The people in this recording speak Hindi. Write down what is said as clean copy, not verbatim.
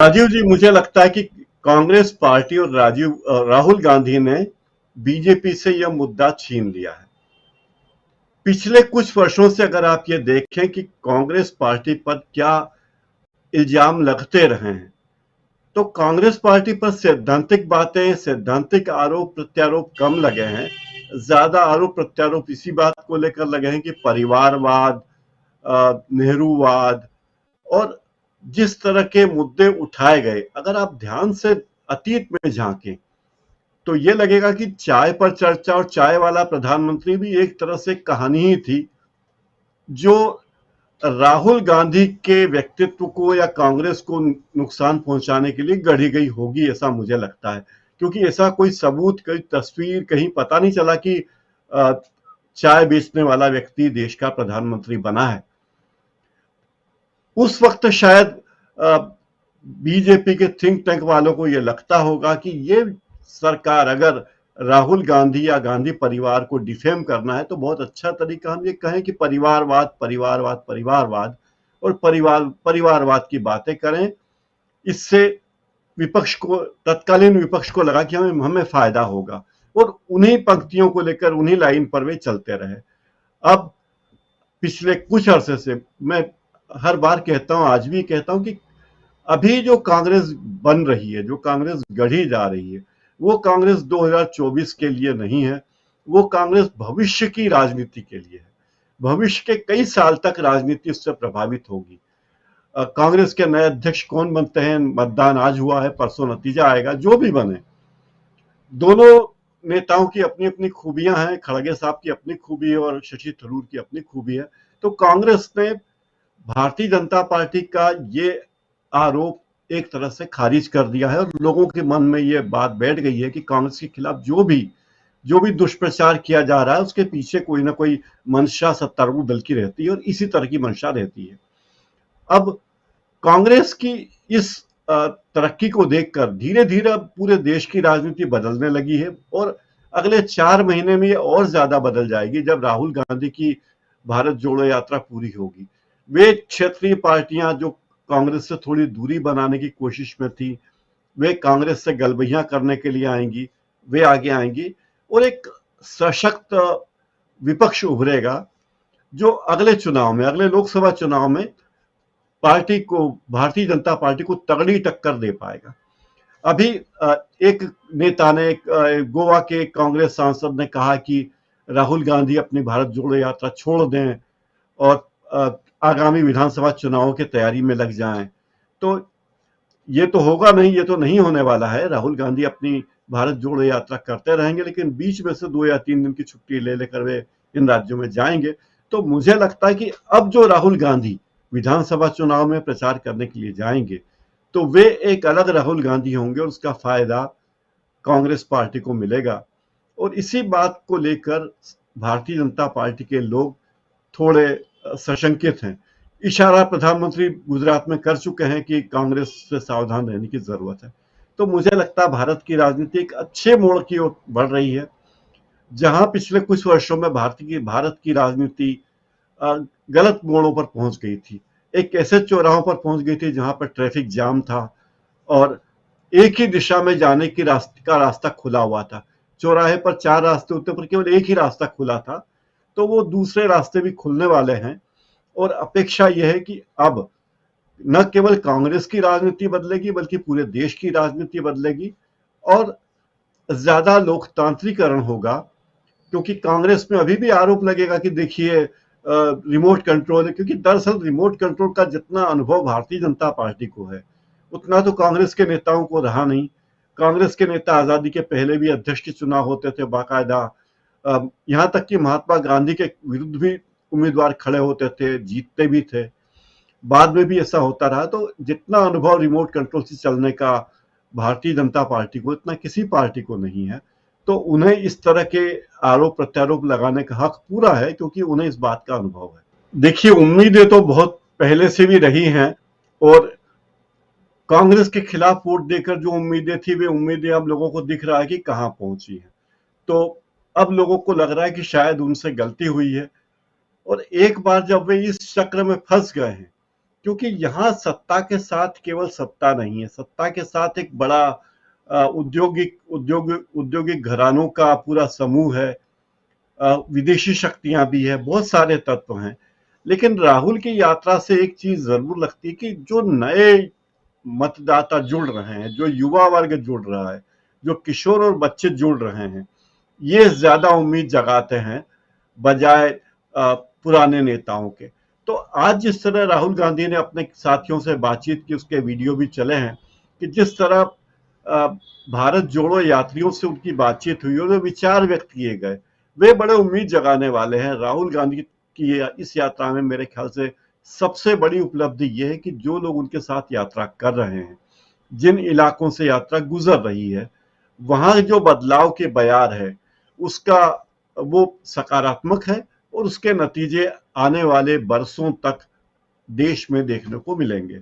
राजीव जी, मुझे लगता है कि कांग्रेस पार्टी और राहुल गांधी ने बीजेपी से यह मुद्दा छीन लिया है। पिछले कुछ वर्षों से अगर आप ये देखें कि कांग्रेस पार्टी पर क्या इल्जाम लगते रहे हैं, तो कांग्रेस पार्टी पर सैद्धांतिक बातें, सैद्धांतिक आरोप प्रत्यारोप कम लगे हैं। ज्यादा आरोप प्रत्यारोप इसी बात को लेकर लगे हैं कि परिवारवाद, नेहरूवाद और जिस तरह के मुद्दे उठाए गए, अगर आप ध्यान से अतीत में झांकें तो ये लगेगा कि चाय पर चर्चा और चाय वाला प्रधानमंत्री भी एक तरह से कहानी ही थी, जो राहुल गांधी के व्यक्तित्व को या कांग्रेस को नुकसान पहुंचाने के लिए गढ़ी गई होगी, ऐसा मुझे लगता है। क्योंकि ऐसा कोई सबूत, कोई तस्वीर कहीं पता नहीं चला कि चाय बेचने वाला व्यक्ति देश का प्रधानमंत्री बना है। उस वक्त शायद बीजेपी के थिंक टैंक वालों को यह लगता होगा कि ये सरकार, अगर राहुल गांधी या गांधी परिवार को डिफेम करना है तो बहुत अच्छा तरीका हम ये कहें कि परिवारवाद परिवारवाद परिवारवाद और परिवारवाद की बातें करें। इससे विपक्ष को, तत्कालीन विपक्ष को लगा कि हमें हमें फायदा होगा और उन्हीं पंक्तियों को लेकर उन्हीं लाइन पर वे चलते रहे। अब पिछले कुछ अरसे से मैं हर बार कहता हूं, आज भी कहता हूं कि अभी जो कांग्रेस बन रही है, जो कांग्रेस गढ़ी जा रही है, वो कांग्रेस 2024 के लिए नहीं है। वो कांग्रेस भविष्य की राजनीति के लिए है। भविष्य के कई साल तक राजनीति उससे प्रभावित होगी। कांग्रेस के नए अध्यक्ष कौन बनते हैं, मतदान आज हुआ है, परसों नतीजा आएगा। जो भी बने, दोनों नेताओं की अपनी अपनी खूबियां हैं। खड़गे साहब की अपनी खूबी है और शशि थरूर की अपनी खूबी है। तो कांग्रेस ने भारतीय जनता पार्टी का ये आरोप एक तरह से खारिज कर दिया है और लोगों के मन में ये बात बैठ गई है कि कांग्रेस के खिलाफ जो भी दुष्प्रचार किया जा रहा है, उसके पीछे कोई ना कोई मंशा सत्तारूढ़ दल की रहती है और इसी तरह की मंशा रहती है। अब कांग्रेस की इस तरक्की को देखकर धीरे धीरे अब पूरे देश की राजनीति बदलने लगी है और अगले 4 महीने में ये और ज्यादा बदल जाएगी जब राहुल गांधी की भारत जोड़ो यात्रा पूरी होगी। वे क्षेत्रीय पार्टियां जो कांग्रेस से थोड़ी दूरी बनाने की कोशिश में थी, वे कांग्रेस से गलबैया करने के लिए आएंगी, वे आगे आएंगी और एक सशक्त विपक्ष उभरेगा जो अगले चुनाव में, अगले लोकसभा चुनाव में पार्टी को, भारतीय जनता पार्टी को तगड़ी टक्कर दे पाएगा। अभी एक नेता ने, गोवा के कांग्रेस सांसद ने कहा कि राहुल गांधी अपनी भारत जोड़ो यात्रा छोड़ दें और आगामी विधानसभा चुनावों की तैयारी में लग जाएं। तो ये तो होगा नहीं, ये तो नहीं होने वाला है। राहुल गांधी अपनी भारत जोड़ो यात्रा करते रहेंगे, लेकिन बीच में से 2 या 3 दिन की छुट्टी ले लेकर वे इन राज्यों में जाएंगे। तो मुझे लगता है कि अब जो राहुल गांधी विधानसभा चुनाव में प्रचार करने के लिए जाएंगे, तो वे एक अलग राहुल गांधी होंगे और उसका फायदा कांग्रेस पार्टी को मिलेगा। और इसी बात को लेकर भारतीय जनता पार्टी के लोग थोड़े सशंकित हैं। इशारा प्रधानमंत्री गुजरात में कर चुके हैं कि कांग्रेस से सावधान रहने की जरूरत है। तो मुझे लगता है भारत की राजनीति एक अच्छे मोड़ की ओर बढ़ रही है, जहां पिछले कुछ वर्षों में भारत की राजनीति गलत मोड़ों पर पहुंच गई थी। एक ऐसे चौराहों पर पहुंच गई थी जहां पर ट्रैफिक जाम था और एक ही दिशा में जाने की रास्ता खुला हुआ था। चौराहे पर 4 रास्ते होते पर केवल एक ही रास्ता खुला था। तो वो दूसरे रास्ते भी खुलने वाले हैं और अपेक्षा यह है कि अब न केवल कांग्रेस की राजनीति बदलेगी बल्कि पूरे देश की राजनीति बदलेगी और ज्यादा लोकतांत्रिकरण होगा। क्योंकि कांग्रेस में अभी भी आरोप लगेगा कि देखिए रिमोट कंट्रोल है, क्योंकि दरअसल रिमोट कंट्रोल का जितना अनुभव भारतीय जनता पार्टी को है उतना तो कांग्रेस के नेताओं को रहा नहीं। कांग्रेस के नेता आजादी के पहले भी अध्यक्ष के चुनाव होते थे बाकायदा। यहां तक कि महात्मा गांधी के विरुद्ध भी उम्मीदवार खड़े होते थे, जीतते भी थे। बाद में भी ऐसा होता रहा। तो जितना अनुभव रिमोट कंट्रोल से चलने का भारतीय जनता पार्टी को, इतना किसी पार्टी को नहीं है। तो उन्हें इस तरह के आरोप प्रत्यारोप लगाने का हक पूरा है, क्योंकि उन्हें इस बात का अनुभव है। देखिए, उम्मीदें तो बहुत पहले से भी रही हैं और कांग्रेस के खिलाफ वोट देकर जो उम्मीदें थी, वे उम्मीदें अब लोगों को दिख रहा है कि कहां पहुंची है। तो अब लोगों को लग रहा है कि शायद उनसे गलती हुई है और एक बार जब वे इस चक्र में फंस गए हैं, क्योंकि यहाँ सत्ता के साथ केवल सत्ता नहीं है, सत्ता के साथ एक बड़ा औद्योगिक घरानों का पूरा समूह है, विदेशी शक्तियां भी है, बहुत सारे तत्व हैं। लेकिन राहुल की यात्रा से एक चीज जरूर लगती है कि जो नए मतदाता जुड़ रहे हैं, जो युवा वर्ग जुड़ रहा है, जो किशोर और बच्चे जुड़ रहे हैं, ये ज्यादा उम्मीद जगाते हैं बजाय पुराने नेताओं के। तो आज जिस तरह राहुल गांधी ने अपने साथियों से बातचीत की, उसके वीडियो भी चले हैं कि जिस तरह भारत जोड़ो यात्रियों से उनकी बातचीत हुई और विचार व्यक्त किए गए, वे बड़े उम्मीद जगाने वाले हैं। राहुल गांधी की इस यात्रा में मेरे ख्याल से सबसे बड़ी उपलब्धि यह है कि जो लोग उनके साथ यात्रा कर रहे हैं, जिन इलाकों से यात्रा गुजर रही है, वहां जो बदलाव के बयार है उसका वो सकारात्मक है और उसके नतीजे आने वाले बरसों तक देश में देखने को मिलेंगे।